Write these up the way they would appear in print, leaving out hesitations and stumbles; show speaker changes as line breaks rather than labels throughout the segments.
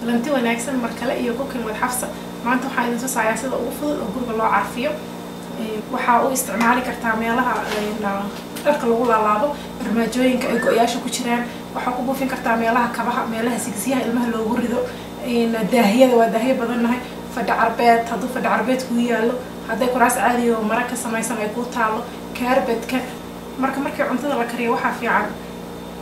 kulanti wanaagsan mar kale iyo cooking with Xafsa maanta waxaan idin tusayaa sida ugu fudud oo guriga loo carfiyo waxa uu isticmaali kartaa meelaha dharka lagu laalaabo barnaamijooyinka ay go'yaasha ku jiraan waxa ku buufin kartaa meelaha kabaha meelaha sigsiyaha ilmaha loogu rido daahiyada waa daahiyo badannahay fadhi carbeed hadduu fadhi carbeed ku yaalo hadday kuraas caadi oo mara ka samaysan ay ku taalo kaarbedka markii cuntada la kariyo waxa fiican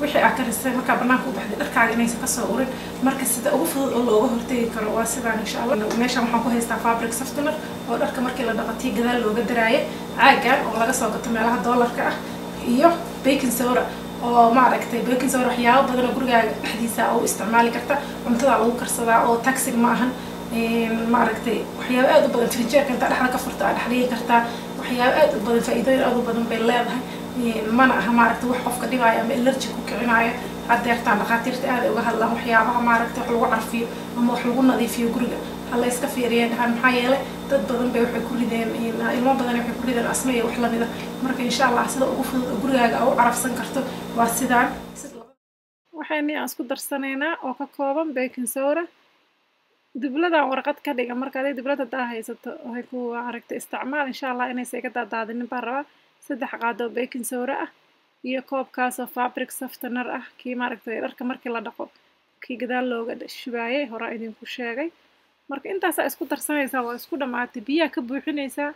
wixii aad karisay marka banaanka u baxday dharkaaga inaysan ka soo urin marka sida ugu fudud oo looga hortagi karo waa sidaan insha Allah meeshan waxaan ku haystaa fabric softener oo dharka markii la dhaqatay gadaal looga daraayo caagan oo laga soo gato meelaha dollarka ah iyo baking soda oo ma aragtay baking soda waxyaabo badan oo gurigaaga dhexdiisa oo isticmaali karta cuntada lagu karsadaa oo toxic ma ahan ma aragtay waxyaabo aad u badan fridge-ka inta dhaxda ka furta aad dhexdhigi kartaa waxyaabo aad u badan faa'iidooyin aad u badan bay leedahay mana aha maaragtay wax qofka dhibaya ama allergy ku kicinaya hadeertaan dhaqaatiirta aad uga hadlaan waxyaabaha maaragtay wax lagu carfiyo ama wax lagu nadiifiyo guriga hala iska fiiriyeen maxaa yeelay dad badan bay waxay ku rideen ilmo badan waxay ku rideen asma iyo wax la mid ah marka insha Allah sida ugu fudud oo gurigaaga u carafsan karto waa sidaan waxaan isku darsanaynaa oo ka kooban baking soda dibladan warqad ka dhiga marka ay diblada taa haysato waxay ku aragtay isticmaal insha Allah inay seega daadadin baan rabaa 3 qaado baking soda ah iyo koobkaas oo fabric softener ah kii maaragtay dharka markii la dhaqo kii gadaal looga shubaayay hore idinku sheegay marka intaas ay isku darsanaysaa waa isku dhamaatay biyaha ka buuxinaysaa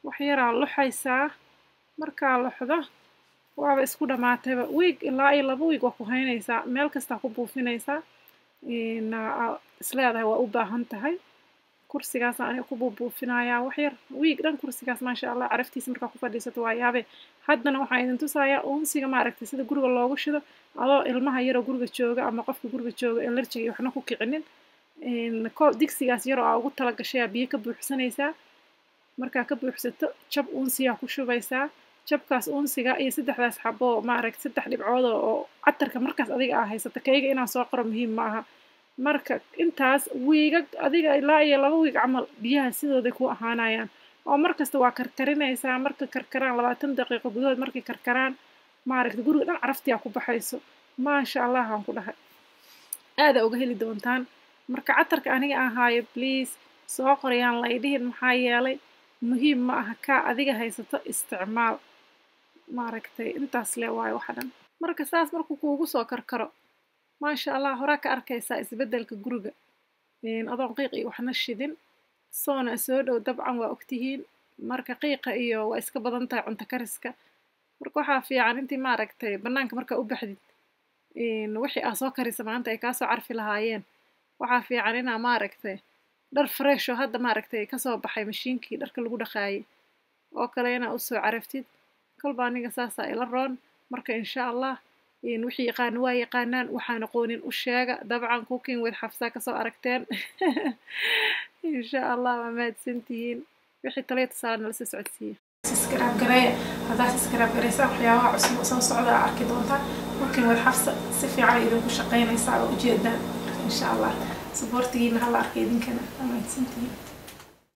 wax yar aan luxaysaa marka luxdo waaba isku dhamaatay week ilaa 2 week waa ku haynaysaa meel kasta ku buufinaysaa isleedahay waa u baahan tahay kursigaas aan ku buufinayaa wax yar week dhan kursigaas ma sha Allah caraftiisa marka ku fadhiisato waa yaabe haddana waxaan idin tusayaa uunsiga ma aragtay sida guriga loogu shido adoo ilmaha yar oo guriga jooga ama qofka guriga jooga allergy iyo waxna ku kicinin digsigaas yar oo ugu tala gashay biyo ka buuxsanaysaa marka ka buuxsato jab uunsiga ku shubaysaa jabkaas uunsiga iyo 3daas xabo ma aragtay 3 dhibcood oo catarka markaas adiga haysato kayga inaan soo qoro muhiim ma aha marka intaas wiiga adiga ilaa iyo 2 wiig camal biyaha sidooda ku ahaanayaan oo markasta waa karkarinaysaa marka karkaraan 20 daqiiqo gudahood markay karkaraan ma aragtay guriga dhan caraftiya ku baxayso ma sha Allah aan ku dhahay aad uga heli doontaan marka catarka aniga aan haayo please soo qorayaan la idhiin maxaa yeelay muhiim ma aha ka adiga haysato isticmaal ma aragtay intaas le waay waxa dhan marka saas markuu kuugu soo karkaro ما شاء الله هراك أركيسا إسبدل كجروجا أضع قيقي وحنا الشدين صونا أسود وطبعا وأكتهين مركا قيقة إيو وإسكا بدنتا عن تكرسكا مركو حافي عن أنتي ما ركتي بنانك مركا أبحدي وحي أسوكري سمعنتا كاسو عارفي لهايين وحافي عننا ما ركتي در فريشو هذا ما ركتي كاسو بحي مشينكي در كل جودة خاي وكلينا أسو عرفتي كل بانيجا ساسا إلى الرون مركا إن شاء الله وحي يقان واي يقانان وحان قونين وشاقة طبعا cooking with Xafsa كسو أركتين إن شاء الله ما تسنتين وحي طليت صارنا لسه سعودية سكراب قراية هذا سكراب قراية وحياها عصم وصو صعودة أركي دونتا cooking with Xafsa سفي على إذن كشقين يساعدوا جدا إن شاء الله سبورتين هلا أركيدين كنا ما تسنتين